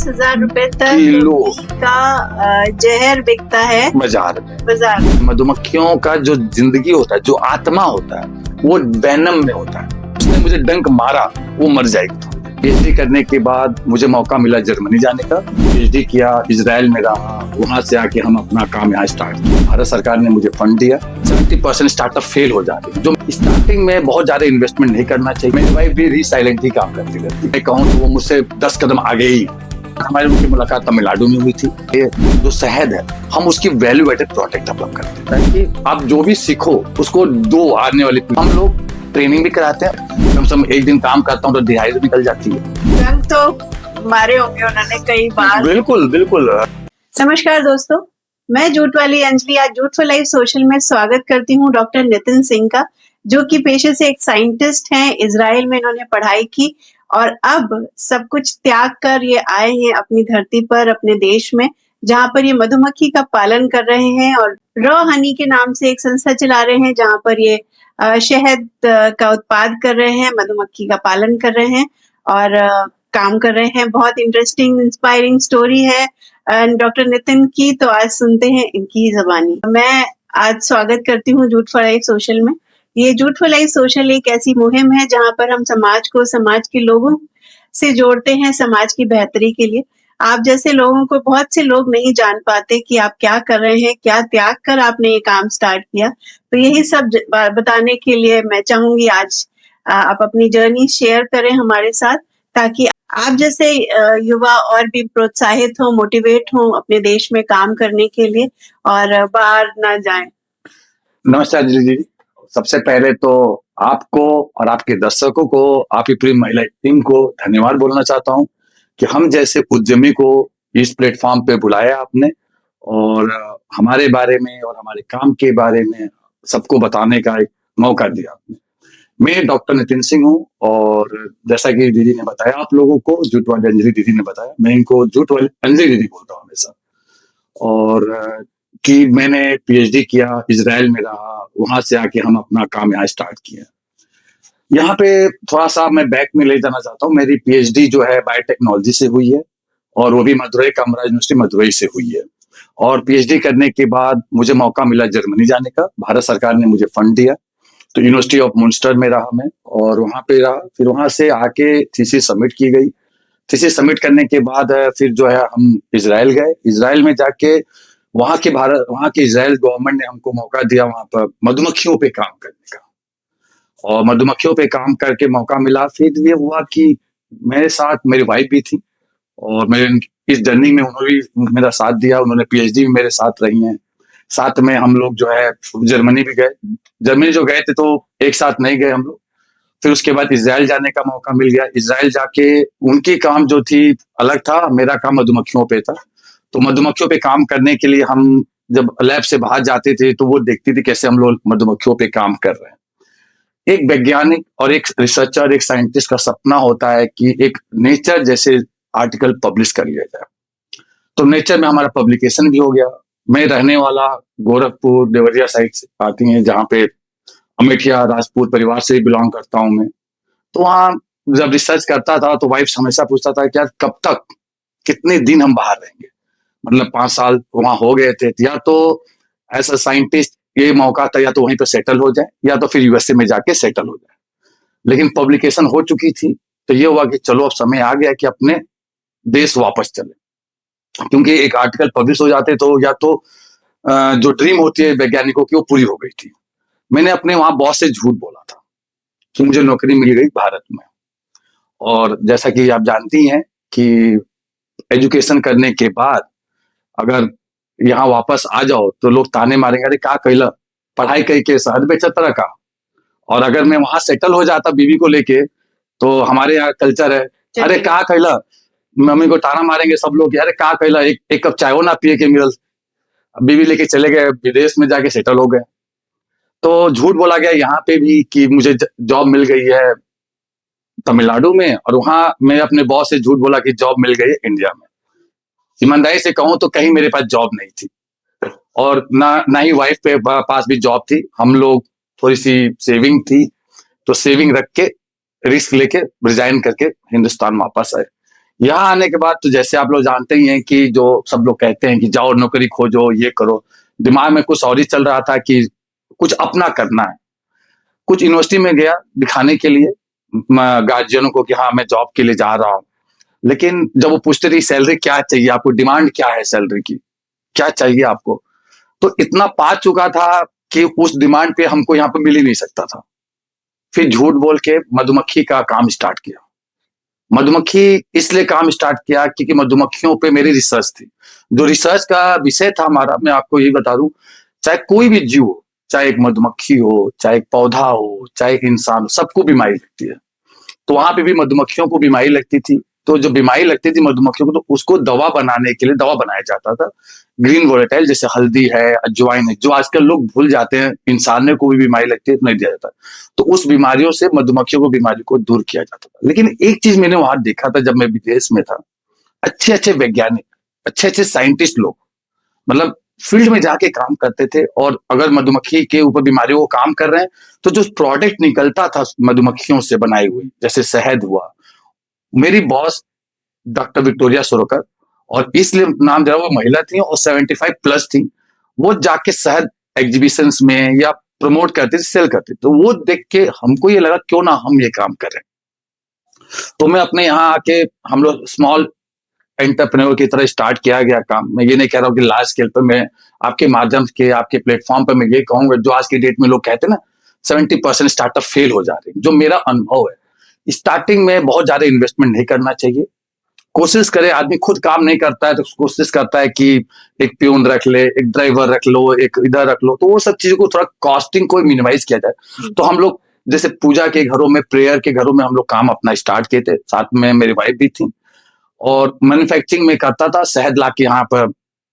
50,000 रुपए तक किलो का जहर बिकता है बाजार में। बाजार में। मधुमक्खियों का जो जिंदगी होता है, जो आत्मा होता है, वो वेनम में होता है। उसने मुझे डंक मारा, वो मर जाएगी। पीएचडी करने के बाद मुझे मौका मिला जर्मनी जाने का। पीएचडी किया, इजराइल में रहा, वहां से आके हम अपना काम यहाँ स्टार्ट किया। भारत सरकार ने मुझे फंड दिया। 70% स्टार्टअप फेल हो जाते हैं, जो स्टार्टिंग में बहुत ज्यादा इन्वेस्टमेंट नहीं करना चाहिए। मेरी वाइफ भी रीसाइलेंट ही काम करती रहती है। मैं कहूँ तो वो मुझसे 10 कदम आगे ही। हमारी उनकी मुलाकात तमिलनाडु में हुई थी। ये जो शहद है, हम उसकी वैल्यू एडेड प्रोडक्ट डेवलप करते हैं ताकि आप जो भी सीखो उसको दो आने वाली। हम लोग ट्रेनिंग भी कराते हैं। कम से कम एक दिन काम करता हूँ तो दिहाड़ी निकल जाती है। रंग तो मारे होंगे उन्होंने कई बार। बिल्कुल बिल्कुल। नमस्कार दोस्तों, मैं जूट वाली अंजलि आज जूट फॉर लाइफ सोशल में स्वागत करती हूँ डॉक्टर नितिन सिंह का, जो कि पेशे से एक साइंटिस्ट हैं। इजराइल में इन्होंने पढ़ाई की और अब सब कुछ त्याग कर ये आए हैं अपनी धरती पर, अपने देश में, जहाँ पर ये मधुमक्खी का पालन कर रहे हैं और रॉ हनी के नाम से एक संस्था चला रहे हैं, जहाँ पर ये शहद का उत्पाद कर रहे हैं, मधुमक्खी का पालन कर रहे हैं और काम कर रहे हैं। बहुत इंटरेस्टिंग इंस्पायरिंग स्टोरी है डॉक्टर नितिन की, तो आज सुनते हैं इनकी ही ज़बानी। मैं आज स्वागत करती हूँ जूट फॉर लाइफ सोशल में। ये जूट फॉर लाइफ सोशल एक ऐसी मुहिम है जहाँ पर हम समाज को, समाज के लोगों से जोड़ते हैं समाज की बेहतरी के लिए। आप जैसे लोगों को बहुत से लोग नहीं जान पाते कि आप क्या कर रहे हैं, क्या त्याग कर आपने ये काम स्टार्ट किया। तो यही सब बताने के लिए मैं चाहूंगी आज आप अपनी जर्नी शेयर करें हमारे साथ, ताकि आप जैसे युवा और भी प्रोत्साहित हो, मोटिवेट हो अपने देश में काम करने के लिए और बाहर ना जाएं। नमस्कार जी। सबसे पहले तो आपको और आपके दर्शकों को, आपकी पूरी महिला टीम को धन्यवाद बोलना चाहता हूं कि हम जैसे उद्यमी को इस प्लेटफॉर्म पे बुलाया आपने और हमारे बारे में और हमारे काम के बारे में सबको बताने का एक मौका दिया आपने। मैं डॉक्टर नितिन सिंह हूँ और जैसा कि दीदी ने बताया आप लोगों को, जूट वाली अंजलि दीदी ने बताया, मैं इनको जूट वाली अंजलि दीदी बोलता हूँ हमेशा। और कि मैंने पीएचडी किया, इजराइल में रहा, वहां से आके हम अपना काम यहाँ स्टार्ट किया। यहाँ पे थोड़ा सा मैं बैक में ले जाना चाहता हूँ। मेरी पीएचडी जो है बायोटेक्नोलॉजी से हुई है और वो भी मदुरई, कामराज यूनिवर्सिटी मदुरई से हुई है। और पीएचडी करने के बाद मुझे मौका मिला जर्मनी जाने का। भारत सरकार ने मुझे फंड दिया, तो यूनिवर्सिटी ऑफ मुंस्टर में रहा मैं और वहां पे रहा। फिर वहां से आके थीसिस सबमिट की गई। थीसिस सबमिट करने के बाद फिर जो है हम इजराइल गए। इजराइल में जाके वहां के इजराइल गवर्नमेंट ने हमको मौका दिया वहां पर मधुमक्खियों पे काम करने का। और मधुमक्खियों पे काम करके मौका मिला। फिर ये हुआ कि मेरे साथ मेरी वाइफ भी थी और मेरे इस जर्नी में उन्होंने भी मेरा साथ दिया। उन्होंने पीएचडी में मेरे साथ रही हैं। साथ में हम लोग जो है जर्मनी भी गए। जर्मनी जो गए थे तो एक साथ नहीं गए हम लोग। फिर उसके बाद इजराइल जाने का मौका मिल गया। इजराइल जाके उनकी काम जो थी अलग था, मेरा काम मधुमक्खियों पे था। तो मधुमक्खियों पे काम करने के लिए हम जब लैब से बाहर जाते थे तो वो देखती थी कैसे हम लोग मधुमक्खियों पे काम कर रहे हैं। एक वैज्ञानिक और एक रिसर्चर, एक साइंटिस्ट का सपना होता है कि एक नेचर जैसे आर्टिकल पब्लिश कर लिया जाए। तो नेचर में हमारा पब्लिकेशन भी हो गया। मैं रहने वाला गोरखपुर देवरिया साइड से आती हैं, जहाँ पे अमेठिया राजपूत परिवार से बिलोंग करता हूँ मैं। तो वहाँ जब रिसर्च करता था तो वाइफ हमेशा पूछता था कि यार कब तक, कितने दिन हम बाहर रहेंगे। मतलब 5 साल वहां हो गए थे। या तो एज अ साइंटिस्ट ये मौका था या तो वहीं पे सेटल हो जाए या तो फिर यूएसए में जाके सेटल हो जाए। लेकिन पब्लिकेशन हो चुकी थी तो ये हुआ कि चलो अब समय आ गया कि अपने देश वापस चले, क्योंकि एक आर्टिकल पब्लिश हो जाते तो या तो जो ड्रीम होती है वैज्ञानिकों की वो पूरी हो गई थी। मैंने अपने वहां बॉस से झूठ बोला था कि मुझे नौकरी मिल गई भारत में। और जैसा कि आप जानती हैं कि एजुकेशन करने के बाद अगर यहाँ वापस आ जाओ तो लोग ताने मारेंगे, अरे क्या कैला, पढ़ाई कई के शहर बेचा तरह का। और अगर मैं वहां सेटल हो जाता बीवी को लेके, तो हमारे यहाँ कल्चर है, अरे क्या कैला, मम्मी को ताना मारेंगे सब लोग, अरे क्या कैला, एक कप चाय ना पिए के मिलल। बीवी लेके चले गए, विदेश में जाके सेटल हो गए। तो झूठ बोला गया यहाँ पे भी कि मुझे जॉब मिल गई है तमिलनाडु में, और वहां मैं अपने बॉस से झूठ बोला कि जॉब मिल गई है इंडिया में। ईमानदारी से कहूं तो कहीं मेरे पास जॉब नहीं थी और ना ही वाइफ पे पास भी जॉब थी। हम लोग थोड़ी सी सेविंग थी तो सेविंग रख के रिस्क लेके रिजाइन करके हिंदुस्तान वापस आए। यहाँ आने के बाद तो जैसे आप लोग जानते ही हैं कि जो सब लोग कहते हैं कि जाओ नौकरी खोजो, ये करो, दिमाग में कुछ और ही चल रहा था कि कुछ अपना करना है। कुछ यूनिवर्सिटी में गया दिखाने के लिए गार्जियनों को कि हाँ मैं जॉब के लिए जा रहा हूँ, लेकिन जब वो पूछते थे सैलरी क्या चाहिए आपको, डिमांड क्या है सैलरी की, क्या चाहिए आपको, तो इतना पा चुका था कि उस डिमांड पे हमको यहाँ पे मिल ही नहीं सकता था। फिर झूठ बोल के मधुमक्खी का काम स्टार्ट किया। मधुमक्खी इसलिए काम स्टार्ट किया क्योंकि मधुमक्खियों पे मेरी रिसर्च थी। जो रिसर्च का विषय था हमारा, मैं आपको यही बता दूं, चाहे कोई भी जीव हो, चाहे एक मधुमक्खी हो, चाहे एक पौधा हो, चाहे एक इंसान हो, सबको बीमारी लगती है। तो वहां पे भी मधुमक्खियों को बीमारी लगती थी। तो जो बीमारी लगती थी मधुमक्खियों को, तो उसको दवा बनाने के लिए दवा बनाया जाता था। ग्रीन वोलेटाइल जैसे हल्दी है, अजवाइन है, जो आजकल लोग भूल जाते हैं, इंसान को भी बीमारी लगती है तो नहीं दिया जाता। तो उस बीमारियों से मधुमक्खियों को बीमारी को दूर किया जाता था। लेकिन एक चीज मैंने वहां देखा था जब मैं विदेश में था, अच्छे अच्छे वैज्ञानिक, अच्छे अच्छे साइंटिस्ट लोग, मतलब फील्ड में जाके काम करते थे, और अगर मधुमक्खी के ऊपर बीमारियों को काम कर रहे हैं, तो जो प्रोडक्ट निकलता था मधुमक्खियों से बनाए हुए, जैसे शहद हुआ, मेरी बॉस डॉक्टर विक्टोरिया सोरोकर, और इसलिए नाम दे रहा हूं, वो महिला थी और 75 प्लस थी। वो जाके शहद एग्जीबिशंस में या प्रमोट करती थी, सेल करती थी। तो वो देख के हमको ये लगा क्यों ना हम ये काम करें। तो मैं अपने यहाँ आके, हम लोग स्मॉल एंटरप्रेन्योर की तरह स्टार्ट किया गया काम। मैं ये नहीं कह रहा हूँ कि लार्ज स्केल पर, मैं आपके माध्यम के, आपके प्लेटफॉर्म पर मैं ये कहूंगा, जो आज की डेट में लोग कहते हैं ना 70% स्टार्टअप फेल हो जा रहे हैं, जो मेरा अनुभव है, स्टार्टिंग में बहुत ज्यादा इन्वेस्टमेंट नहीं करना चाहिए। कोशिश करे, आदमी खुद काम नहीं करता है तो कोशिश करता है कि एक प्यून रख ले, एक ड्राइवर रख लो, एक इधर रख लो, तो वो सब चीजों को थोड़ा कॉस्टिंग को मिनिमाइज किया जाए। तो हम लोग जैसे पूजा के घरों में, प्रेयर के घरों में हम लोग काम अपना स्टार्ट किए थे, साथ में मेरी वाइफ भी थी, और मैन्युफैक्चरिंग में करता था, शहद ला के यहाँ पर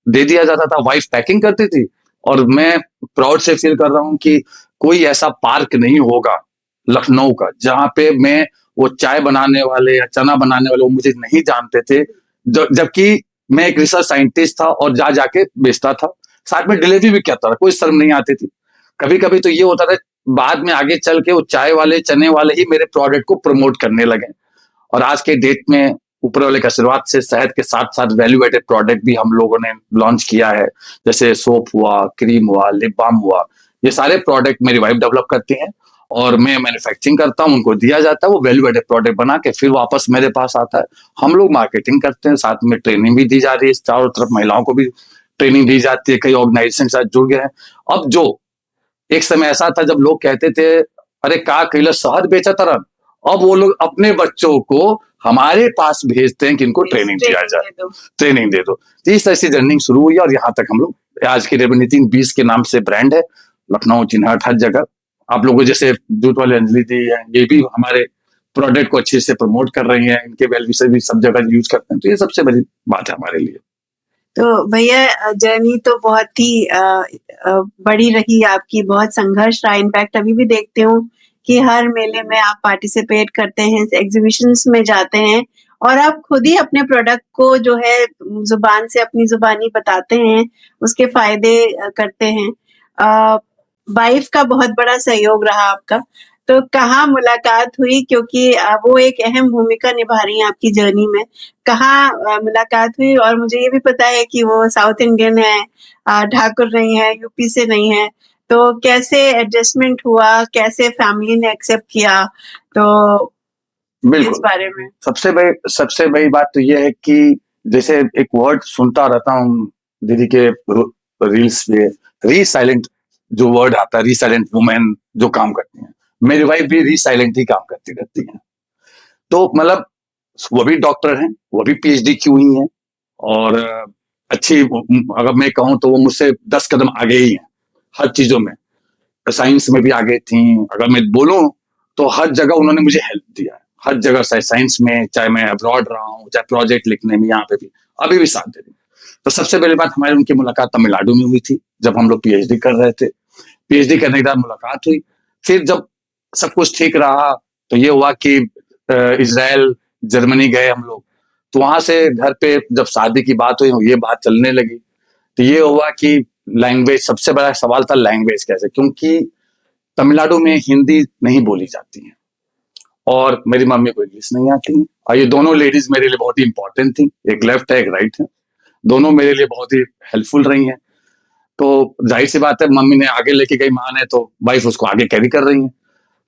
दे दिया जाता था, वाइफ पैकिंग करती थी। और मैं प्राउड से फील कर रहा हूँ कि कोई ऐसा पार्क नहीं होगा लखनऊ का जहां पे मैं, वो चाय बनाने वाले या चना बनाने वाले वो मुझे नहीं जानते थे, जबकि मैं एक रिसर्च साइंटिस्ट था और जा जाके बेचता था, साथ में डिलीवरी भी करता था, कोई शर्म नहीं आती थी। कभी कभी तो ये होता था, बाद में आगे चल के वो चाय वाले चने वाले ही मेरे प्रोडक्ट को प्रमोट करने लगे। और आज के डेट में ऊपर वाले के आशीर्वाद से शहद के साथ साथ वैल्यू एडेड प्रोडक्ट भी हम लोगों ने लॉन्च किया है, जैसे सोप हुआ, क्रीम हुआ, लिप बाम हुआ। ये सारे प्रोडक्ट मेरी वाइफ डेवलप करती हैं और मैं मैन्युफैक्चरिंग करता हूँ, उनको दिया जाता है, वो वैल्यू एडेड प्रोडक्ट बना के फिर वापस मेरे पास आता है। हम लोग मार्केटिंग करते हैं, साथ में ट्रेनिंग भी दी जा रही है, चारों तरफ महिलाओं को भी ट्रेनिंग दी जाती है, कई ऑर्गेनाइजेशन के साथ जुड़ गए हैं। अब जो एक समय ऐसा था जब लोग कहते थे अरे का कैला शहद बेचा तरह, अब वो लोग अपने बच्चों को हमारे पास भेजते हैं कि इनको ट्रेनिंग दिया जाए, ट्रेनिंग दे दो। तो इस तरह से जर्निंग शुरू हुई और यहाँ तक हम लोग आज की नितिन 20 के नाम से ब्रांड है, लखनऊ, चिन्हट, हर जगह। आप लोगों जैसे दूध वाले अंजलि दी है, ये भी हमारे प्रोडक्ट को अच्छे से प्रमोट कर रही है, इनके वैल्यू से भी सब जगह यूज करते हैं, तो ये सबसे बड़ी बात है हमारे लिए। तो भैया जर्नी तो बहुत ही बड़ी रही आपकी, बहुत संघर्ष रहा। इनफैक्ट अभी भी देखते हूँ कि हर मेले में आप पार्टिसिपेट करते हैं, एग्जीबिशंस में जाते हैं और आप खुद ही अपने प्रोडक्ट को जो है जुबान से अपनी जुबानी बताते हैं, उसके फायदे करते हैं। वाइफ का बहुत बड़ा सहयोग रहा आपका। तो कहाँ मुलाकात हुई, क्योंकि वो एक अहम भूमिका निभा रही हैं आपकी जर्नी में। कहाँ मुलाकात हुई? और मुझे ये भी पता है कि वो साउथ इंडियन है, ठाकुर नहीं है, यूपी से नहीं है, तो कैसे एडजस्टमेंट हुआ, कैसे फैमिली ने एक्सेप्ट किया, तो इस बारे में। सबसे बड़ी बात तो ये है कि जैसे एक वर्ड सुनता रहता हूँ दीदी के रील्स पे, रीसाइलेंट जो वर्ड आता है, रीसाइलेंट वुमेन जो काम करती हैं, मेरी वाइफ भी रीसाइलेंट ही काम करती रहती हैं। तो मतलब वो भी डॉक्टर हैं, वो भी पीएचडी की हुई हैं, और अच्छी, अगर मैं कहूँ तो वो मुझसे 10 कदम आगे ही हैं हर चीजों में। साइंस में भी आगे थी, अगर मैं बोलूं तो हर जगह उन्होंने मुझे हेल्प दिया है, हर जगह, चाहे साइंस में, चाहे मैं अब्रॉड रहा हूँ, चाहे प्रोजेक्ट लिखने में, यहाँ पे भी अभी भी साथ दे रही। तो सबसे पहली बात, हमारी उनकी मुलाकात तमिलनाडु में हुई थी जब हम लोग पीएचडी कर रहे थे। पीएचडी करने के बाद मुलाकात हुई, फिर जब सब कुछ ठीक रहा तो ये हुआ कि इजराइल, जर्मनी गए हम लोग। तो वहां से घर पे जब शादी की बात हुई, ये बात चलने लगी, तो ये हुआ कि लैंग्वेज, सबसे बड़ा सवाल था लैंग्वेज कैसे, क्योंकि तमिलनाडु में हिंदी नहीं बोली जाती है और मेरी मम्मी को इंग्लिश नहीं आती है। और ये दोनों लेडीज मेरे लिए बहुत ही इंपॉर्टेंट थी, एक लेफ्ट है एक राइट है, दोनों मेरे लिए बहुत ही हेल्पफुल रही हैं। तो जाहिर सी बात है, मम्मी ने आगे लेके गई, माँ ने, तो वाइफ उसको आगे कैरी कर रही है।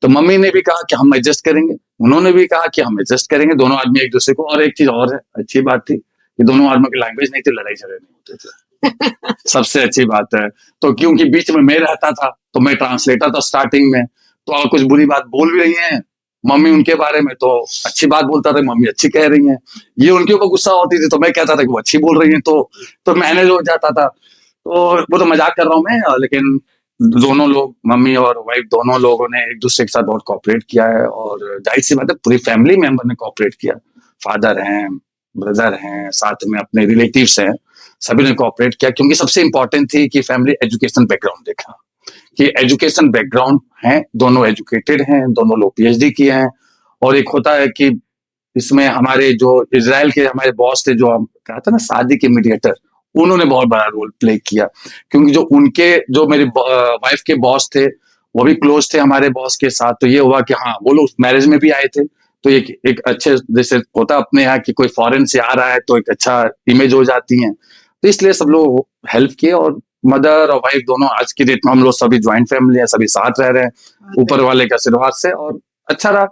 तो मम्मी ने भी कहा कि हम एडजस्ट करेंगे, उन्होंने भी कहा कि हम एडजस्ट करेंगे, दोनों आदमी एक दूसरे को। और एक चीज और है, अच्छी बात थी कि दोनों आदमियों की लैंग्वेज नहीं थी, लड़ाई झगड़े नहीं होते थे। सबसे अच्छी बात है। तो क्योंकि बीच में मैं रहता था तो मैं ट्रांसलेटर था स्टार्टिंग में, तो अगर कुछ बुरी बात बोल भी रही है मम्मी उनके बारे में तो अच्छी बात बोलता था, मम्मी अच्छी कह रही हैं, ये उनके ऊपर गुस्सा होती थी तो मैं कहता था कि वो अच्छी बोल रही हैं, तो मैनेज हो जाता था। तो वो तो मजाक कर रहा हूँ मैं, लेकिन दोनों लोग, मम्मी और वाइफ दोनों लोगों ने एक दूसरे के साथ बहुत कोऑपरेट किया है। और जाहिर सी बात है पूरी फैमिली मेंबर ने कोऑपरेट किया, फादर हैं, ब्रदर हैं, साथ में अपने रिलेटिव्स हैं, सभी ने कोऑपरेट किया। क्योंकि सबसे इंपॉर्टेंट थी कि फैमिली एजुकेशन बैकग्राउंड देखा, कि एजुकेशन बैकग्राउंड है, दोनों एजुकेटेड हैं, दोनों लोग पीएचडी किए हैं। और एक होता है कि इसमें हमारे जो इजराइल के हमारे बॉस थे, जो हम कहते हैं ना शादी के मीडिएटर, उन्होंने बहुत बड़ा रोल प्ले किया। क्योंकि जो मेरी वाइफ के बॉस थे वो भी क्लोज थे हमारे बॉस के साथ, तो ये हुआ कि हाँ वो लोग मैरिज में भी आए थे, तो एक अच्छे, जैसे होता अपने यहाँ कि कोई फॉरेन से आ रहा है तो एक अच्छा इमेज हो जाती है, तो इसलिए सब लोग हेल्प किए। और मदर और वाइफ दोनों, आज की डेट में हम लोग सभी ज्वाइंट फैमिली है, सभी साथ रह रहे हैं ऊपर वाले के आशीर्वाद से, और अच्छा रहा।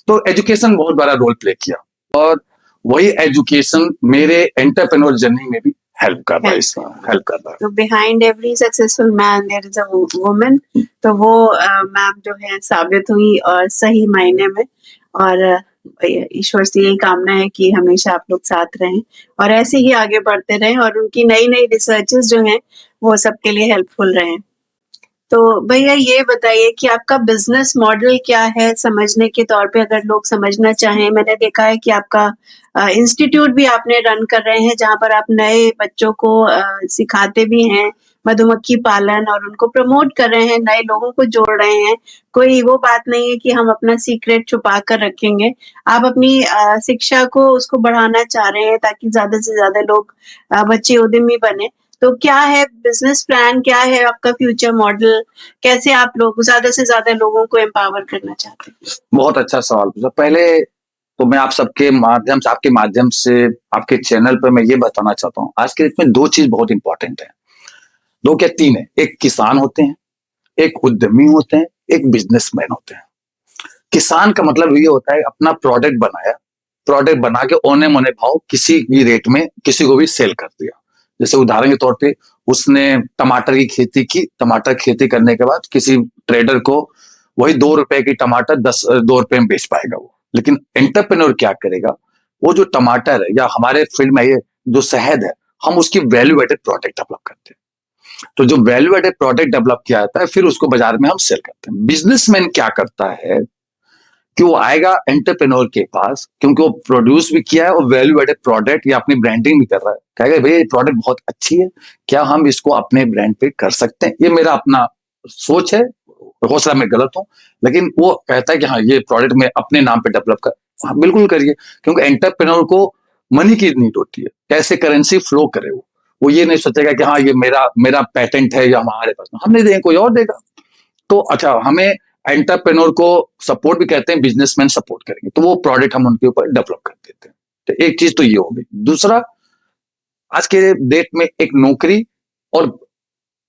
तो एजुकेशन बहुत बड़ा रोल प्ले किया, और वही एजुकेशन मेरे एंटरप्रेन्योर जर्नी में भी हेल्प कर रहा है। तो behind every successful man there is a woman, तो वो मैम जो है साबित हुई और सही मायने में। और ईश्वर से यही कामना है कि हमेशा आप लोग साथ रहें और ऐसे ही आगे बढ़ते रहें, और उनकी नई नई रिसर्चेस जो हैं वो सबके लिए हेल्पफुल रहें। तो भैया ये बताइए कि आपका बिजनेस मॉडल क्या है, समझने के तौर पे अगर लोग समझना चाहें। मैंने देखा है कि आपका इंस्टीट्यूट भी आपने रन कर रहे हैं, जहाँ पर आप नए बच्चों को सिखाते भी हैं मधुमक्खी पालन, और उनको प्रमोट कर रहे हैं, नए लोगों को जोड़ रहे हैं। कोई वो बात नहीं है कि हम अपना सीक्रेट छुपा कर रखेंगे। आप अपनी शिक्षा को उसको बढ़ाना चाह रहे हैं ताकि ज्यादा से ज्यादा लोग बच्चे उद्यमी बने। तो क्या है बिजनेस प्लान, क्या है आपका फ्यूचर मॉडल, कैसे आप लोग ज्यादा से ज्यादा लोगों को एम्पावर करना चाहते हैं? बहुत अच्छा सवाल पूछा। पहले तो मैं आप सबके माध्यम से, आपके माध्यम से, आपके चैनल पर मैं ये बताना चाहता हूँ, आज के डेट में दो चीज बहुत इंपॉर्टेंट है, दो क्या तीन है। एक किसान होते हैं, एक उद्यमी होते हैं, एक बिजनेसमैन होते हैं। किसान का मतलब ये होता है अपना प्रोडक्ट बनाया, प्रोडक्ट बना के औने मोने भाव किसी भी रेट में किसी को भी सेल कर दिया। जैसे उदाहरण के तौर पे उसने टमाटर की खेती की, टमाटर खेती करने के बाद किसी ट्रेडर को वही 2 रुपए की टमाटर 2 रुपए में बेच पाएगा वो। लेकिन एंटरप्रेन्योर क्या करेगा, वो जो टमाटर है या हमारे फील्ड में ये जो शहद है, हम उसकी वैल्यू एडेड प्रोडक्ट डेवलप करते हैं। तो जो वैल्यू एडेड प्रोडक्ट डेवलप किया जाता है फिर उसको बाजार में हम सेल करते हैं। बिजनेसमैन क्या करता है कि वो आएगा एंटरप्रेन्योर के पास, क्योंकि वो प्रोड्यूस भी किया है और वैल्यू एडेड प्रोडक्ट या अपनी ब्रांडिंग भी कर रहा है, कहेगा भैया ये प्रोडक्ट बहुत अच्छी है, क्या हम इसको अपने ब्रांड पे कर सकते हैं। ये मेरा अपना सोच है, हो सकता मैं गलत हूं, लेकिन वो कहता है कि हाँ ये प्रोडक्ट मैं अपने नाम पे डेवलप कर, हाँ बिल्कुल करिए। क्योंकि एंटरप्रेन्योर को मनी की नीड होती है, कैसे करेंसी फ्लो करे वो ये नहीं सोचेगा कि हाँ ये मेरा पेटेंट है या हमारे पास, हम नहीं देंगे कोई और देगा। तो अच्छा, हमें एंटरप्रेन्योर को सपोर्ट भी कहते हैं, बिजनेसमैन सपोर्ट करेंगे, तो वो प्रोडक्ट हम उनके ऊपर डेवलप कर देते हैं। तो एक चीज तो ये हो गई। दूसरा, आज के डेट में एक नौकरी और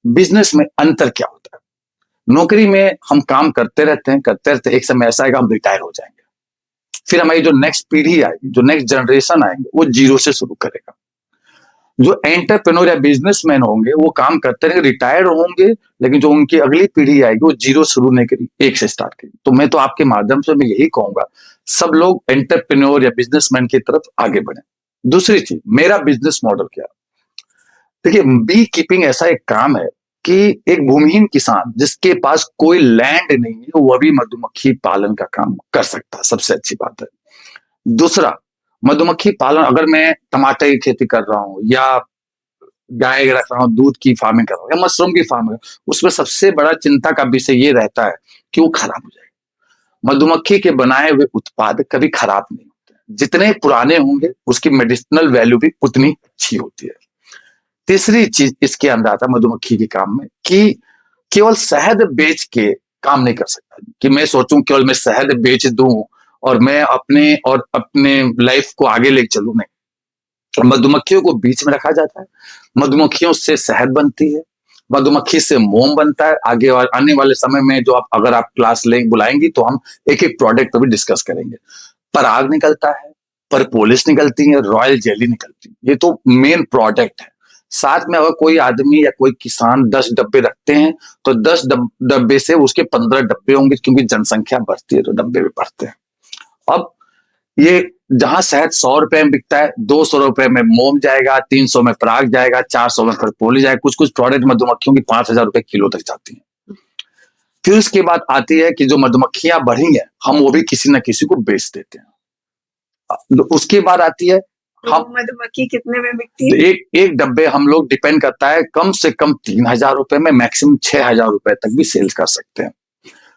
बिजनेस में अंतर क्या होता है। नौकरी में हम काम करते रहते हैं, एक समय ऐसा आएगा हम रिटायर हो जाएंगे, फिर हमारी जो नेक्स्ट पीढ़ी आएगी, जो नेक्स्ट जनरेशन आएंगे, वो जीरो से शुरू करेगा। जो एंटरप्रेन्योर या बिजनेसमैन होंगे वो काम करते रहेंगे, रिटायर होंगे, लेकिन जो उनकी अगली पीढ़ी आएगी वो जीरो शुरू नहीं करेगी, एक से स्टार्ट करेगी। तो मैं तो आपके माध्यम से मैं यही कहूंगा, सब लोग एंटरप्रेन्योर या बिजनेसमैन की तरफ आगे बढ़े। दूसरी चीज, मेरा बिजनेस मॉडल क्या, देखिए बी कीपिंग ऐसा एक काम है कि एक भूमिहीन किसान जिसके पास कोई लैंड नहीं है वो भी मधुमक्खी पालन का काम कर सकता है, सबसे अच्छी बात है। दूसरा, मधुमक्खी पालन, अगर मैं टमाटर की खेती कर रहा हूँ या गाय रख रहा हूँ, दूध की फार्मिंग कर रहा हूँ या मशरूम की फार्मिंग, उसमें सबसे बड़ा चिंता का विषय ये रहता है कि वो खराब हो जाए। मधुमक्खी के बनाए हुए उत्पाद कभी खराब नहीं होते, जितने पुराने होंगे उसकी मेडिसिनल वैल्यू भी उतनी अच्छी होती है। तीसरी चीज इसके अंदर आता है मधुमक्खी के काम में कि केवल शहद बेच के काम नहीं कर सकता, कि मैं सोचूं केवल मैं शहद बेच दूं और मैं अपने लाइफ को आगे लेके चलूं। मैं मधुमक्खियों को बीच में रखा जाता है, मधुमक्खियों से शहद बनती है, मधुमक्खी से मोम बनता है। आगे आने वाले समय में जो अगर आप क्लास ले बुलाएंगी तो हम एक एक प्रोडक्ट पर भी डिस्कस करेंगे। पराग निकलता है, परपोलिस निकलती है, रॉयल जेली निकलती है। ये तो मेन प्रोडक्ट है। साथ में अगर कोई आदमी या कोई किसान 10 डब्बे रखते हैं तो 10 डब्बे से उसके 15 डब्बे होंगे, क्योंकि जनसंख्या बढ़ती है तो डब्बे भी बढ़ते हैं। अब ये जहां शहद 100 रुपए में बिकता है, 200 रुपए में मोम जाएगा, 300 में पराग जाएगा, 400 में परपोली जाएगा। कुछ कुछ प्रोडक्ट मधुमक्खियों की 5,000 रुपए किलो तक जाती है। फिर उसके बाद आती है कि जो मधुमक्खियां बढ़ी हैं हम वो भी किसी न किसी को बेच देते हैं। उसके बाद आती है हम मधुमक्खी कितने में बिकती है? एक डब्बे हम लोग डिपेंड करता है कम से कम 3,000 रुपए में, मैक्सिमम 6,000 रुपए तक भी सेल्स कर सकते हैं।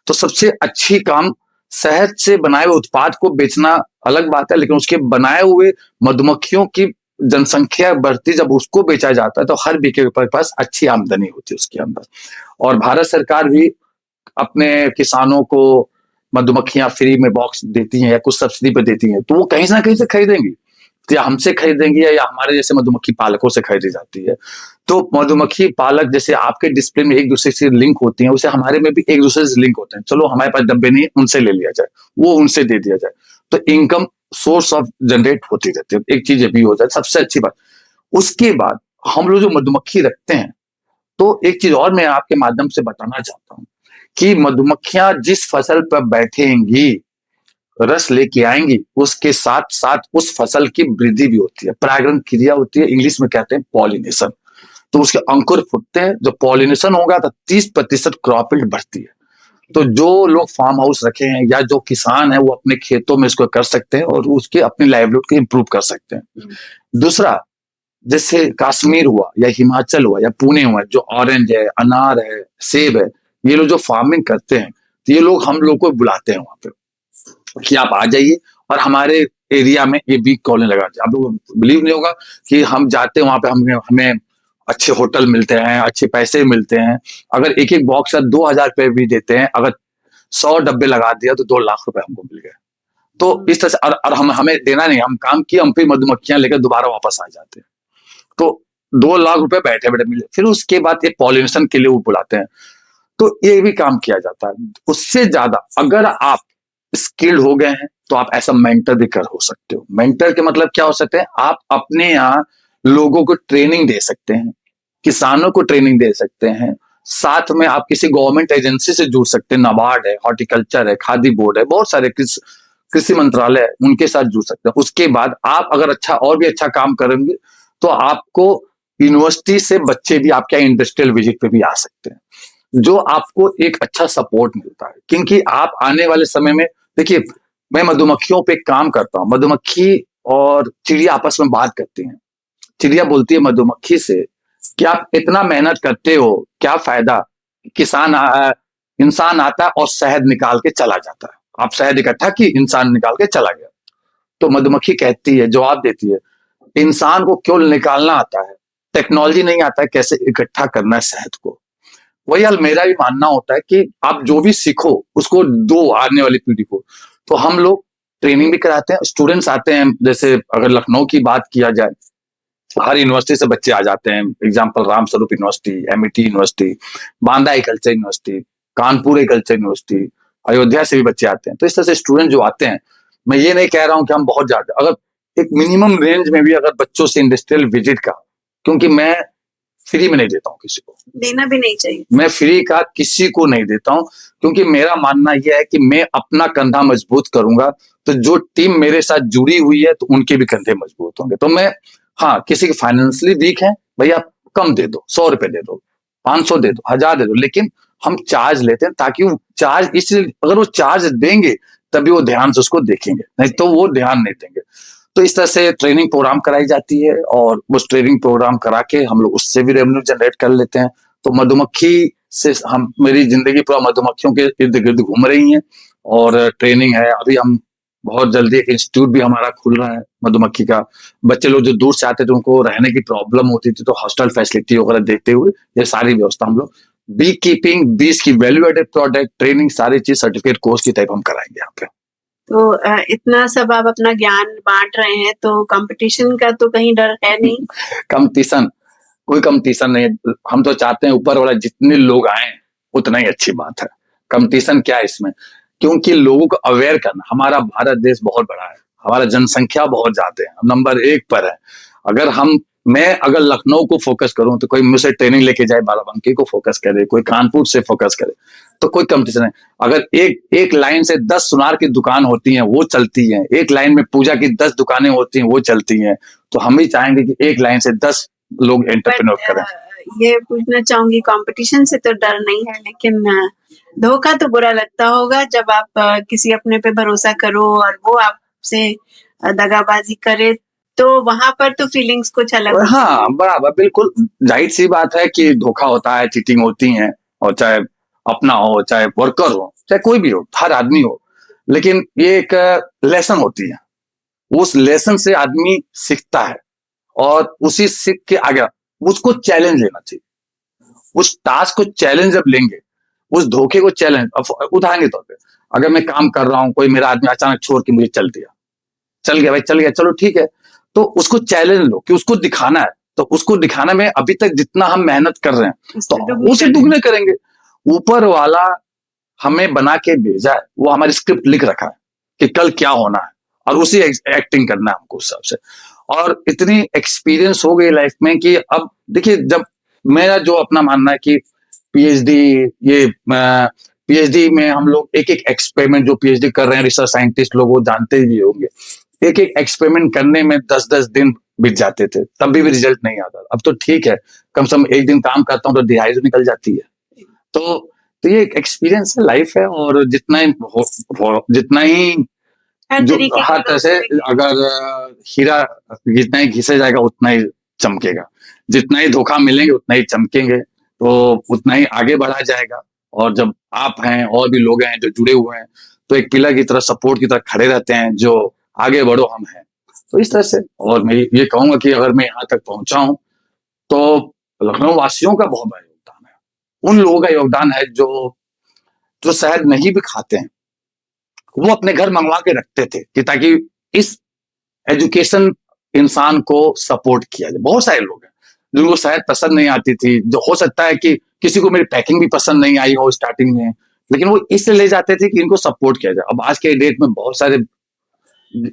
तो सबसे अच्छी काम शहद से बनाए हुए उत्पाद को बेचना अलग बात है, लेकिन उसके बनाए हुए मधुमक्खियों की जनसंख्या बढ़ती, जब उसको बेचा जाता है तो हर बीके के पास अच्छी आमदनी होती है उसके अंदर। और भारत सरकार भी अपने किसानों को मधुमक्खियां फ्री में बॉक्स देती हैं या कुछ सब्सिडी पे देती हैं, तो वो कहीं ना कहीं से खरीदेंगी, या हमसे खरीदेंगी या हमारे जैसे मधुमक्खी पालकों से खरीदी जाती है। तो मधुमक्खी पालक जैसे आपके डिस्प्ले में एक दूसरे से लिंक होती हैं, उसे हमारे में भी एक दूसरे से लिंक होते हैं। चलो हमारे पास डब्बे नहीं है, उनसे ले लिया जाए, वो उनसे दे दिया जाए, तो इनकम सोर्स ऑफ जनरेट होती रहती है। एक चीज भी हो जाए, सबसे अच्छी बात। उसके बाद हम लोग जो मधुमक्खी रखते हैं, तो एक चीज और मैं आपके माध्यम से बताना चाहता हूँ कि मधुमक्खियां जिस फसल पर बैठेंगी, रस लेके आएंगी, उसके साथ साथ उस फसल की वृद्धि भी होती है, परागण क्रिया होती है, इंग्लिश में कहते हैं पॉलिनेशन। तो उसके अंकुर फूटते हैं, जब पॉलिनेशन होगा तो 30% क्रॉप यील्ड बढ़ती है। तो जो लोग फार्म हाउस रखे हैं या जो किसान है वो अपने खेतों में इसको कर सकते हैं और उसके अपनी लाइवलीहुड को इंप्रूव कर सकते हैं। दूसरा, जैसे कश्मीर हुआ या हिमाचल हुआ या पुणे हुआ, जो ऑरेंज है, अनार है, सेब है, ये लोग जो फार्मिंग करते हैं, तो ये लोग हम लोग को बुलाते हैं वहां पे कि आप आ जाइए और हमारे एरिया में ये बीज कॉलोनी लगा दीजिए। आप लोग बिलीव नहीं होगा कि हम जाते हैं वहां पे, हमें अच्छे होटल मिलते हैं, अच्छे पैसे मिलते हैं। अगर एक एक बॉक्स का 2,000 रुपए भी देते हैं, अगर 100 डब्बे लगा दिया तो 2 लाख रुपए हमको मिल गए। तो इस तरह से और हमें देना नहीं, हम काम किए, हम फिर मधुमक्खियां लेकर दोबारा वापस आ जाते हैं। तो 2 लाख रुपए बैठे बैठे मिले। फिर उसके बाद ये पॉलिनेशन के लिए वो बुलाते हैं, तो ये भी काम किया जाता है। उससे ज्यादा अगर आप स्किल्ड हो गए हैं तो आप ऐसा मेंटर भी हो सकते हो। मेंटर के मतलब क्या हो सकते हैं, आप अपने यहाँ लोगों को ट्रेनिंग दे सकते हैं, किसानों को ट्रेनिंग दे सकते हैं, साथ में आप किसी गवर्नमेंट एजेंसी से जुड़ सकते हैं, नाबार्ड है, हॉर्टिकल्चर है, खादी बोर्ड है, बहुत सारे कृषि मंत्रालय है, उनके साथ जुड़ सकते हैं। उसके बाद आप अगर और भी अच्छा काम करेंगे तो आपको यूनिवर्सिटी से बच्चे भी आपके इंडस्ट्रियल विजिट पे भी आ सकते हैं, जो आपको एक अच्छा सपोर्ट मिलता है। क्योंकि आप आने वाले समय में, देखिए मैं मधुमक्खियों पे काम करता हूँ, मधुमक्खी और चिड़िया आपस में बात करती हैं। चिड़िया बोलती है मधुमक्खी से कि आप इतना मेहनत करते हो, क्या फायदा, इंसान आता है और शहद निकाल के चला जाता है, आप शहद इकट्ठा की, इंसान निकाल के चला गया। तो मधुमक्खी कहती है, जवाब देती है, इंसान को क्यों निकालना आता है, टेक्नोलॉजी नहीं आता है कैसे इकट्ठा करना है शहद को। वही हाल मेरा भी मानना होता है कि आप जो भी सीखो उसको दो आने वाली पीढ़ी को। तो हम लोग ट्रेनिंग भी कराते हैं, स्टूडेंट्स आते हैं, जैसे अगर लखनऊ की बात किया जाए, हर यूनिवर्सिटी से बच्चे आ जाते हैं। Example Ramswaroop university, MET university, Banda agriculture university, Kanpur agriculture university, Ayodhya से भी बच्चे आते हैं। तो इस तरह से स्टूडेंट जो आते हैं, मैं ये नहीं कह रहा हूँ कि हम बहुत ज्यादा, अगर एक मिनिमम रेंज में भी अगर बच्चों से इंडस्ट्रियल विजिट का, क्योंकि मैं फ्री में नहीं देता हूँ, किसी को देना भी नहीं चाहिए, मैं फ्री का किसी को नहीं देता हूँ, क्योंकि मेरा मानना यह है कि मैं अपना कंधा मजबूत करूंगा तो जो टीम मेरे साथ जुड़ी हुई है तो उनके भी कंधे मजबूत होंगे। तो मैं, हाँ, किसी के फाइनेंशियली वीक है, भैया कम दे दो, 100 रुपए दे दो, 500 दे दो, 1000 दे दो, लेकिन हम चार्ज लेते हैं, ताकि वो चार्ज, इसलिए अगर वो चार्ज देंगे तभी वो ध्यान से उसको देखेंगे, नहीं तो वो ध्यान नहीं देंगे। तो इस तरह से ट्रेनिंग प्रोग्राम कराई जाती है और उस ट्रेनिंग प्रोग्राम करा के हम लोग उससे भी रेवेन्यू जनरेट कर लेते हैं। तो मधुमक्खी से मेरी जिंदगी पूरा मधुमक्खियों के इर्द गिर्द घूम रही है और ट्रेनिंग है। अभी हम बहुत जल्दी एक इंस्टीट्यूट भी हमारा खुल रहा है मधुमक्खी का। बच्चे लोग जो दूर से आते थे, उनको रहने की प्रॉब्लम होती थी, तो हॉस्टल फैसिलिटी वगैरह देते हुए ये सारी व्यवस्था हम लोग, बी कीपिंग, बीज की वैल्यू एडेड प्रोडक्ट, ट्रेनिंग, सारी चीज सर्टिफिकेट कोर्स की टाइप हम कराएंगे यहाँ पे। तो इतना सब आप अपना ज्ञान बांट रहे हैं, तो कंपटीशन का तो कहीं डर है नहीं? कंपटीशन, कोई कंपटीशन नहीं है। हम तो चाहते हैं ऊपर वाला जितने लोग आए उतना ही अच्छी बात है। कंपटीशन क्या है इसमें? क्योंकि लोगों को अवेयर करना। हमारा भारत देश बहुत बड़ा है, हमारा जनसंख्या बहुत ज्यादा है, हम नंबर 1 पर है। अगर मैं अगर लखनऊ को फोकस करूं तो कोई मुझसे ट्रेनिंग लेके जाए, बाराबंकी को फोकस करे, कोई कानपुर से फोकस करे, तो कोई कंपटीशन है। अगर एक लाइन से 10 सुनार की दुकान होती हैं वो चलती हैं, एक लाइन में पूजा की 10 दुकानें होती हैं वो चलती हैं, तो हम ही चाहेंगे कि एक लाइन से 10 लोग एंटरप्रेन्योर करें। ये पूछना चाहूंगी, कंपटीशन से तो डर नहीं है, लेकिन धोखा तो बुरा लगता होगा जब आप किसी अपने पे भरोसा करो और वो आपसे दगाबाजी करे, तो वहां पर तो फीलिंग्स कुछ अलग। हाँ, बराबर, बिल्कुल जाहिर सी बात है कि धोखा होता है, चीटिंग होती है, और चाहे अपना हो, चाहे वर्कर हो, चाहे कोई भी हो, हर आदमी हो। लेकिन ये एक लेसन होती है, उस लेसन से आदमी सीखता है और उसी सीख के आगे उसको चैलेंज लेना चाहिए। उस टास्क को चैलेंज जब लेंगे, उस धोखे को चैलेंज उदाहरण के तौर पे, अगर मैं काम कर रहा हूं, कोई मेरा आदमी अचानक छोड़ के मुझे चल गया भाई, चल गया, चलो ठीक है, तो उसको चैलेंज लो कि उसको दिखाना है। तो उसको दिखाने में अभी तक जितना हम मेहनत कर रहे हैं तो उसे दुगने करेंगे। ऊपर वाला हमें बना के भेजा है, वो हमारी स्क्रिप्ट लिख रखा है कि कल क्या होना है, और उसी एक्टिंग करना है हमको उस हिसाब से। और इतनी एक्सपीरियंस हो गई लाइफ में कि अब देखिए, जब मेरा जो अपना मानना है कि पीएचडी, ये पीएचडी में हम लोग एक एक एक्सपेरिमेंट जो पीएचडी कर रहे हैं, रिसर्च साइंटिस्ट लोग वो जानते भी होंगे, एक एक एक्सपेरिमेंट करने में 10-10 दिन बीत जाते थे, तब भी रिजल्ट नहीं आता। अब तो ठीक है, कम से कम एक दिन काम करता हूँ तो दिहाड़ी तो निकल जाती है। तो ये एक एक्सपीरियंस है, लाइफ है, और जितना ही जो हर तरह से, अगर हीरा जितना ही घिसे जाएगा उतना ही चमकेगा, जितना ही धोखा मिलेंगे उतना ही चमकेंगे, तो उतना ही आगे बढ़ा जाएगा। और जब आप हैं और भी लोग हैं जो जुड़े हुए हैं, तो एक पिलर की तरह, सपोर्ट की तरह खड़े रहते हैं, जो आगे बढ़ो हम हैं। तो इस तरह से, और मैं ये कहूंगा कि अगर मैं यहाँ तक पहुंचा हूं तो लखनऊ वासियों का बहुत बड़ा योगदान है। उन लोगों का योगदान है जो शहद नहीं भी खाते हैं, वो अपने घर मंगवा के रखते थे कि ताकि इस एजुकेशन इंसान को सपोर्ट किया जाए। बहुत सारे लोग हैं जिनको शायद पसंद नहीं आती थी, जो हो सकता है कि किसी को मेरी पैकिंग भी पसंद नहीं आई हो स्टार्टिंग में, लेकिन वो इसलिए ले जाते थे कि इनको सपोर्ट किया जाए। अब आज के डेट में बहुत सारे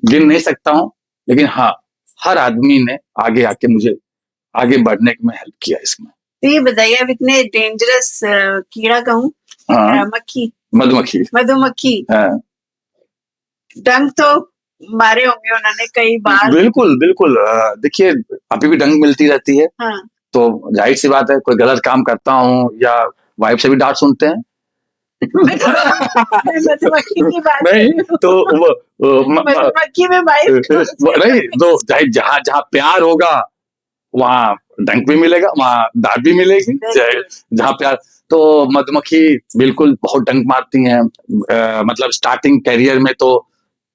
गिन नहीं सकता हूँ, लेकिन हाँ, हर आदमी ने आगे आके मुझे आगे बढ़ने में हेल्प किया इसमें। तो ये बताइए, अब इतने डेंजरस कीड़ा कहूँ, मधुमक्खी, हाँ, डंक तो मारे होंगे उन्होंने कई बार। बिल्कुल बिल्कुल, देखिए अभी भी डंक मिलती रहती है। हाँ। तो जाहिर सी बात है, कोई गलत काम करता हूँ या वाइफ से भी डांट सुनते हैं। मधुमक्खी की बात नहीं तो मधुमक्खी में नहीं तो जहाँ जहाँ प्यार होगा वहाँ डंक भी मिलेगा, वहाँ डांट भी मिलेगी। जहाँ प्यार, तो मधुमक्खी बिल्कुल बहुत डंक मारती हैं। मतलब स्टार्टिंग कैरियर में तो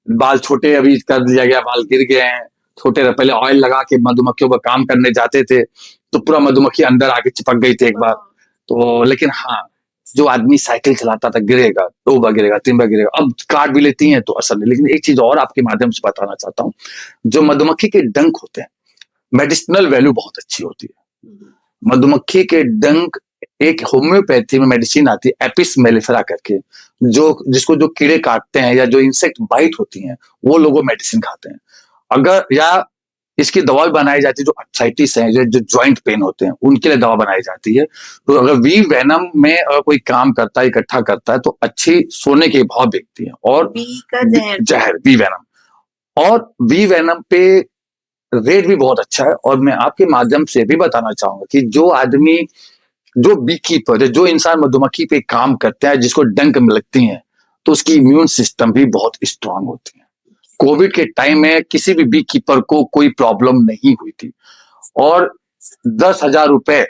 बाल छोटे अभी कर दिया गया, बाल गिर गए हैं, छोटे, पहले ऑयल लगा के मधुमक्खियों पर काम करने जाते थे तो पूरा मधुमक्खी अंदर आके चिपक गई थी एक बार तो। लेकिन हाँ, जो आदमी साइकिल चलाता था गिरेगा, 2 बार गिरेगा, 3 बार गिरेगा, अब काट भी लेती हैं तो असर नहीं। लेकिन एक चीज और आपके माध्यम से बताना चाहता हूँ, जो मधुमक्खी के डंक होते हैं, मेडिसिनल वैल्यू बहुत अच्छी होती है। मधुमक्खी के डंक, एक होम्योपैथी में मेडिसिन आती है एपिस मेलिफेरा करके, जिसको जो कीड़े काटते हैं या जो इंसेक्ट बाइट होती हैं वो लोग मेडिसिन खाते हैं। अगर या इसकी दवा भी बनाई जाती है, जो आर्थराइटिस है, जो जॉइंट पेन होते हैं, उनके लिए दवा बनाई जाती है। तो अगर वी वेनम में अगर कोई काम करता है, इकट्ठा करता है, तो अच्छी सोने के भाव बिकती है। और जहर वी वेनम, और वी वेनम पे रेट भी बहुत अच्छा है। और मैं आपके माध्यम से भी बताना चाहूंगा कि जो आदमी, जो बी कीपर, जो इंसान मधुमक्खी पे काम करते हैं, जिसको डंक लगती है, तो उसकी इम्यून सिस्टम भी बहुत स्ट्रांग होती है। कोविड के टाइम में किसी भी बी कीपर को कोई प्रॉब्लम नहीं हुई थी, और 10,000 रुपए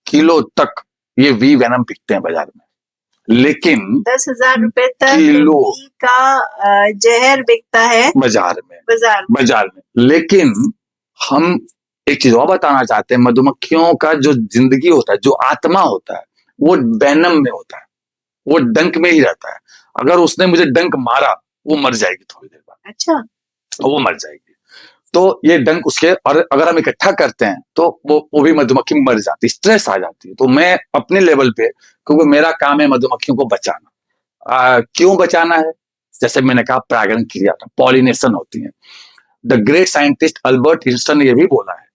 किलो तक ये वी वेनम बिकते हैं बाजार में। लेकिन 10,000 रुपए तक किलो का जहर बिकता है बाजार में। लेकिन हम एक चीज और बताना चाहते हैं, मधुमक्खियों का जो जिंदगी होता है, जो आत्मा होता है, वो वेनम में होता है, वो डंक में ही रहता है। अगर उसने मुझे डंक मारा, वो मर जाएगी थोड़ी देर बाद। अच्छा। वो मर जाएगी। तो ये डंक उसके, और अगर हम इकट्ठा करते हैं तो वो भी मधुमक्खी मर जाती है, स्ट्रेस आ जाती है। तो मैं अपने लेवल पे, क्योंकि मेरा काम है मधुमक्खियों को बचाना। क्यों बचाना है? जैसे मैंने कहा, परागण क्रिया, पॉलिनेशन होती है। The great scientist Albert Einstein ने यह भी बोला है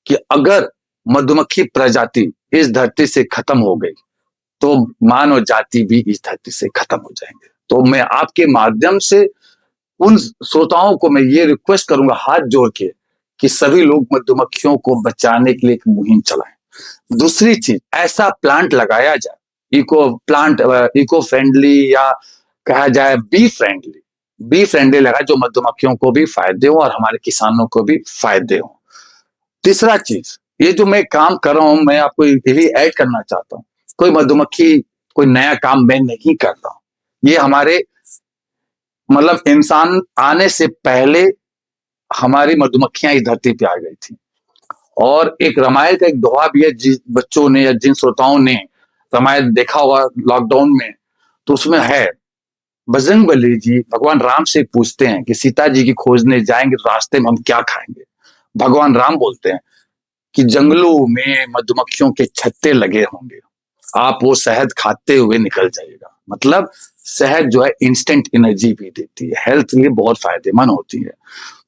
कि अगर मधुमक्खी प्रजाति इस धरती से खत्म हो गई तो मानव जाति भी इस धरती से खत्म हो जाएंगे। तो मैं आपके माध्यम से उन श्रोताओं को मैं ये रिक्वेस्ट करूंगा हाथ जोड़ के कि सभी लोग मधुमक्खियों को बचाने के लिए एक मुहिम चलाएं। दूसरी चीज, ऐसा प्लांट लगाया जाए, इको फ्रेंडली, या कहा जाए बी फ्रेंडली लगाए, जो मधुमक्खियों को भी फायदे हो और हमारे किसानों को भी फायदे हो। तीसरा चीज, ये जो मैं काम कर रहा हूं, मैं आपको यही ऐड करना चाहता हूं, कोई नया काम मैं नहीं कर रहा हूं। ये हमारे मतलब इंसान आने से पहले हमारी मधुमक्खियां इस धरती पे आ गई थी। और एक रामायण का एक दोहा भी है, जिस बच्चों ने या जिन श्रोताओं ने रामायण देखा होगा लॉकडाउन में, तो उसमें है, बजरंगबली जी भगवान राम से पूछते हैं कि सीता जी की खोजने जाएंगे तो रास्ते में हम क्या खाएंगे। भगवान राम बोलते हैं कि जंगलों में मधुमक्खियों के छत्ते लगे होंगे, आप वो शहद खाते हुए निकल जाइएगा। मतलब शहद जो है इंस्टेंट एनर्जी भी देती है, हेल्थ के लिए बहुत फायदेमंद होती है।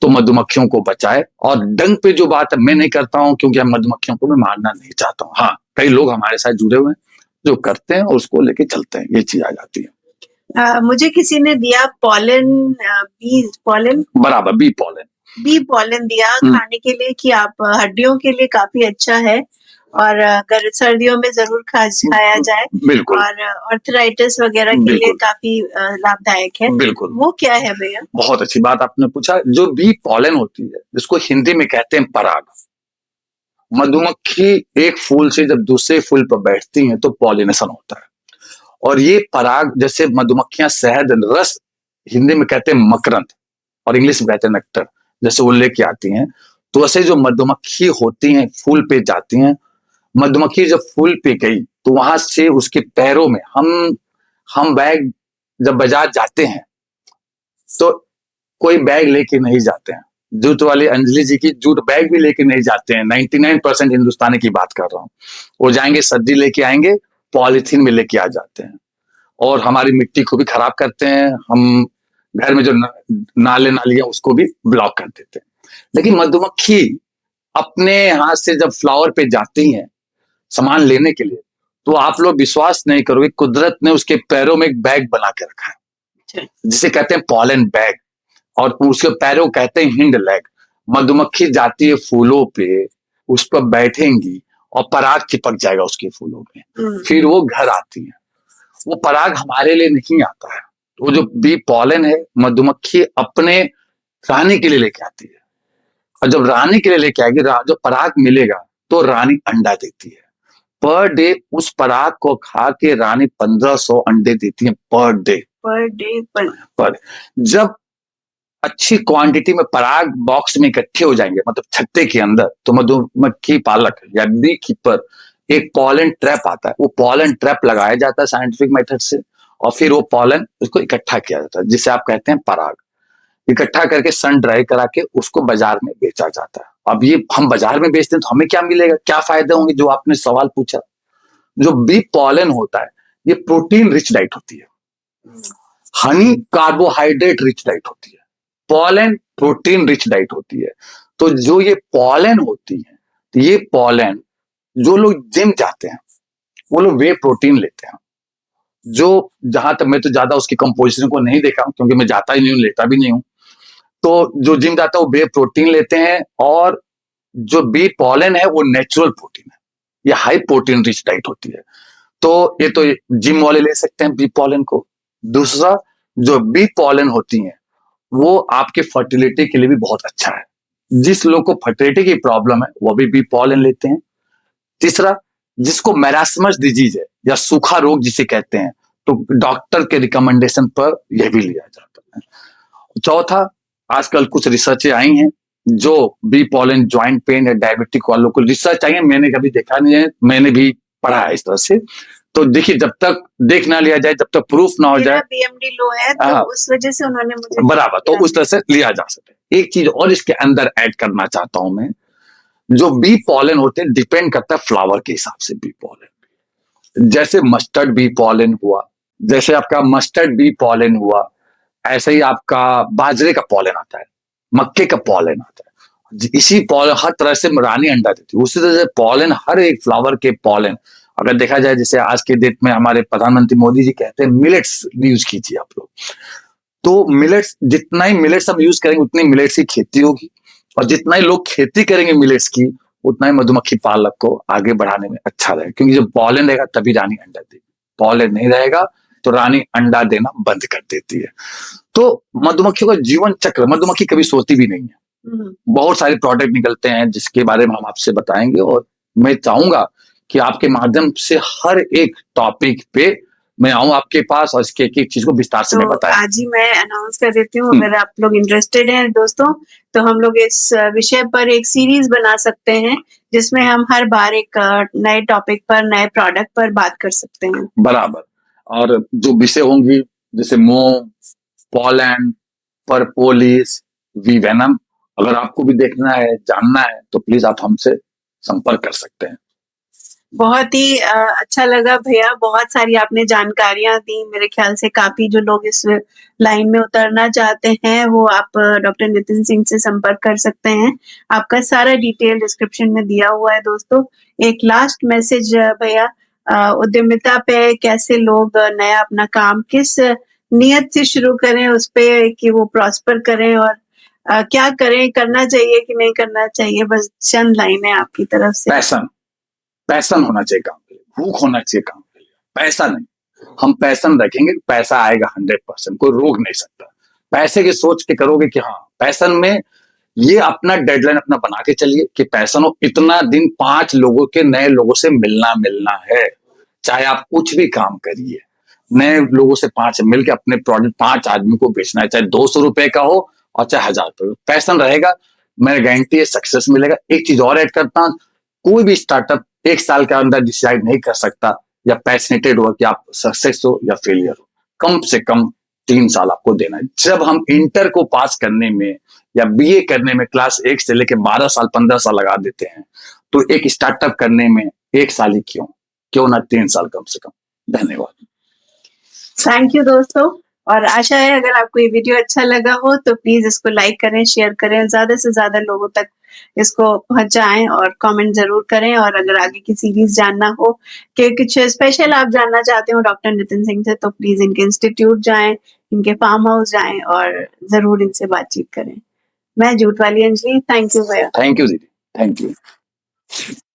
तो मधुमक्खियों को बचाए। और डंक पे जो बात है मैं नहीं करता हूं, क्योंकि हम मधुमक्खियों को मैं मारना नहीं चाहता हूँ। हाँ, कई लोग हमारे साथ जुड़े हुए हैं जो करते हैं और उसको लेके चलते हैं, ये चीज आ जाती है। मुझे किसी ने दिया पॉलन, बराबर, बी पॉलन दिया खाने के लिए कि आप हड्डियों के लिए काफी अच्छा है, और अगर सर्दियों में जरूर खाया जाए, बिल्कुल, और आर्थराइटिस वगैरह के लिए काफी लाभदायक है। बिल्कुल। वो क्या है भैया? बहुत अच्छी बात आपने पूछा। जो बी पॉलन होती है, जिसको हिंदी में कहते हैं पराग, मधुमक्खी एक फूल से जब दूसरे फूल पर बैठती हैं तो पॉलिनेशन होता है। और ये पराग, जैसे मधुमक्खियां शहद रस, हिंदी में कहते हैं मकरंद और इंग्लिश में कहते हैं नेक्टर, जैसे वो लेके आती हैं, तो वैसे जो मधुमक्खी होती हैं फूल पे जाती हैं। मधुमक्खी जब फूल पे गई तो वहां से उसके पैरों में, हम बैग जब बाजार जाते हैं तो कोई बैग लेके नहीं जाते हैं। जूट वाली अंजलि जी की जूट बैग भी लेके नहीं जाते हैं। 99% हिंदुस्तानी की बात कर रहा हूँ। वो जाएंगे, सब्जी लेके आएंगे, पॉलिथीन में लेके आ जाते हैं और हमारी मिट्टी को भी खराब करते हैं। हम घर में जो नाले नालियां उसको भी ब्लॉक कर देते हैं। लेकिन मधुमक्खी अपने हाथ से जब फ्लावर पे जाती हैं सामान लेने के लिए, तो आप लोग विश्वास नहीं करोगे, कुदरत ने उसके पैरों में एक बैग बना के रखा है जिसे कहते हैं पॉलन बैग, और उसके पैरों कहते हैं हिंड लेग। मधुमक्खी जाती है फूलों पे, उस पर बैठेंगी और पराग चिपक जाएगा उसके फूलों पे, फिर वो घर आती है। वो पराग हमारे लिए नहीं आता है। वो जो बी पॉलन है, मधुमक्खी अपने रानी के लिए लेके आती है, और जब रानी के लिए लेके आएगी, जो पराग मिलेगा तो रानी अंडा देती है। पर डे उस पराग को खा के रानी 1500 अंडे देती है पर डे। पर जब अच्छी क्वांटिटी में पराग बॉक्स में इकट्ठे हो जाएंगे, मतलब छत्ते के अंदर, तो मधुमक्खी पालक या बी कीपर एक पॉलन ट्रैप आता है। वो पॉलन ट्रैप लगाया जाता है साइंटिफिक मेथड से, और फिर वो पॉलन उसको इकट्ठा किया जाता है, जिसे आप कहते हैं पराग। इकट्ठा करके सन ड्राई करा के उसको बाजार में बेचा जाता है। अब ये हम बाजार में बेचते हैं तो हमें क्या मिलेगा, क्या फायदे होंगे, जो आपने सवाल पूछा। जो बी पॉलन होता है, ये प्रोटीन रिच डाइट होती है। हनी कार्बोहाइड्रेट रिच डाइट होती है, पॉलन प्रोटीन रिच डाइट होती है। तो जो ये पॉलन होती है, तो ये पॉलन, जो लोग जिम जाते हैं वो लोग वे प्रोटीन लेते हैं। जो जहां तक मैं तो ज्यादा उसकी कंपोजिशन को नहीं देखा हूं, क्योंकि मैं जाता ही नहीं हूं, लेता भी नहीं हूं। तो जो जिम जाता है वो वे प्रोटीन लेते हैं, और जो बी पॉलन है वो नेचुरल प्रोटीन है, ये हाई प्रोटीन रिच डाइट होती है। तो ये तो जिम वाले ले सकते हैं बी पॉलन को। दूसरा, जो बी पॉलन होती है वो आपके फर्टिलिटी के लिए भी बहुत अच्छा है। जिस लोग को फर्टिलिटी की प्रॉब्लम है वो भी बी पॉलन लेते हैं। तीसरा, जिसको मैरास्मस डिजीज है या सूखा रोग जिसे कहते हैं, तो डॉक्टर के रिकमेंडेशन पर यह भी लिया जाता है। चौथा, आजकल कुछ रिसर्च आई हैं जो बी पॉलन ज्वाइंट पेन या डायबिटिक वालों को रिसर्च आई है, मैंने कभी देखा नहीं है, मैंने भी पढ़ा है इस तरह से, तो देखिए जब तक देख ना लिया जाए, जब तक प्रूफ ना हो मेरा जाए, बीएमडी लो है तो हाँ। उस वजह से उन्होंने मुझे बराबर, तो उस तरह से लिया जा सकता है। एक चीज और इसके अंदर ऐड करना चाहता हूं मैं, जो बी पॉलन होते हैं डिपेंड करता है फ्लावर के हिसाब से बी पॉलन। जैसे मस्टर्ड बी पॉलन हुआ, जैसे आपका मस्टर्ड बी पॉलन हुआ, ऐसे ही आपका बाजरे का पॉलन आता है, मक्के का पॉलन आता है। इसी पॉलन हर तरह से रानी अंडा देती है, उसी तरह से पॉलन, हर एक फ्लावर के पॉलन अगर देखा जाए, जैसे आज के डेट में हमारे प्रधानमंत्री मोदी जी कहते हैं मिलेट्स यूज कीजिए आप लोग, तो मिलेट्स, जितना ही मिलेट्स हम यूज करेंगे उतनी मिलेट्स की खेती होगी, और जितना ही लोग खेती करेंगे मिलेट्स की, उतना ही मधुमक्खी पालक को आगे बढ़ाने में अच्छा रहेगा, क्योंकि जब पॉलन रहेगा तभी रानी अंडा देगी, पॉलन नहीं रहेगा तो रानी अंडा देना बंद कर देती है। तो मधुमक्खियों का जीवन चक्र, मधुमक्खी कभी सोती भी नहीं है। बहुत सारे प्रोडक्ट निकलते हैं जिसके बारे में हम आपसे बताएंगे, और मैं चाहूंगा कि आपके माध्यम से हर एक टॉपिक पे मैं आऊं आपके पास और इसके एक एक चीज को विस्तार से मैं बताऊं। आज ही मैं अनाउंस कर देती हूँ, अगर आप लोग इंटरेस्टेड हैं दोस्तों, तो हम लोग इस विषय पर एक सीरीज बना सकते हैं जिसमें हम हर बार एक नए टॉपिक पर, नए प्रोडक्ट पर बात कर सकते हैं। बराबर, और जो विषय होंगी जैसे मोम, पॉलन, परपोलिस, वीवेनम, अगर आपको भी देखना है, जानना है, तो प्लीज आप हमसे संपर्क कर सकते हैं। बहुत ही अच्छा लगा भैया, बहुत सारी आपने जानकारियां दी। मेरे ख्याल से काफी जो लोग इस लाइन में उतरना चाहते हैं वो आप डॉक्टर नितिन सिंह से संपर्क कर सकते हैं। आपका सारा डिटेल डिस्क्रिप्शन में दिया हुआ है दोस्तों। एक लास्ट मैसेज भैया, उद्यमिता पे कैसे लोग नया अपना काम किस नियत से शुरू करें, उस पे कि वो प्रॉस्पर करें, और क्या करें, करना चाहिए कि नहीं करना चाहिए, बस चंद लाइन है आपकी तरफ से। पैशन होना चाहिए काम के लिए, भूख होना चाहिए काम के लिए, पैसा नहीं। हम पैशन रखेंगे, पैसा आएगा 100%, कोई रोक नहीं सकता। पैसे की सोच के करोगे कि हाँ पैशन में, ये अपना डेडलाइन अपना बना के चलिए कि पैशन हो, इतना दिन 5 लोगों के, नए लोगों से मिलना है। चाहे आप कुछ भी काम करिए, नए लोगों से 5 मिलकर अपने प्रोडक्ट 5 आदमी को बेचना है, चाहे 200 रुपए का हो और चाहे 1000 रुपए। पैशन रहेगा, मैं गारंटी है सक्सेस मिलेगा। एक चीज और ऐड करता हूं, कोई भी स्टार्टअप 1 साल के अंदर डिसाइड नहीं कर सकता या पैशनेटेड हो कि आप सक्सेस हो या फेलियर हो। कम से कम 3 साल आपको देना है। जब हम इंटर को पास करने में या बीए करने में क्लास 1 से लेकर 12 साल 15 साल लगा देते हैं, तो एक स्टार्टअप करने में 1 साल ही क्यों ना 3 साल कम से कम। धन्यवाद। थैंक यू दोस्तों, और आशा है अगर आपको ये वीडियो अच्छा लगा हो तो प्लीज इसको लाइक करें, शेयर करें, ज्यादा से ज्यादा लोगों तक इसको पहुंचाएं, और कमेंट जरूर करें। और अगर आगे की सीरीज जानना हो कि कुछ स्पेशल आप जानना चाहते हो डॉक्टर नितिन सिंह से, तो प्लीज इनके इंस्टीट्यूट जाएं, इनके फार्म हाउस जाएं और जरूर इनसे बातचीत करें। मैं जूट वाली अंजलि, थैंक यू भैया। थैंक यू दीदी, थैंक यू।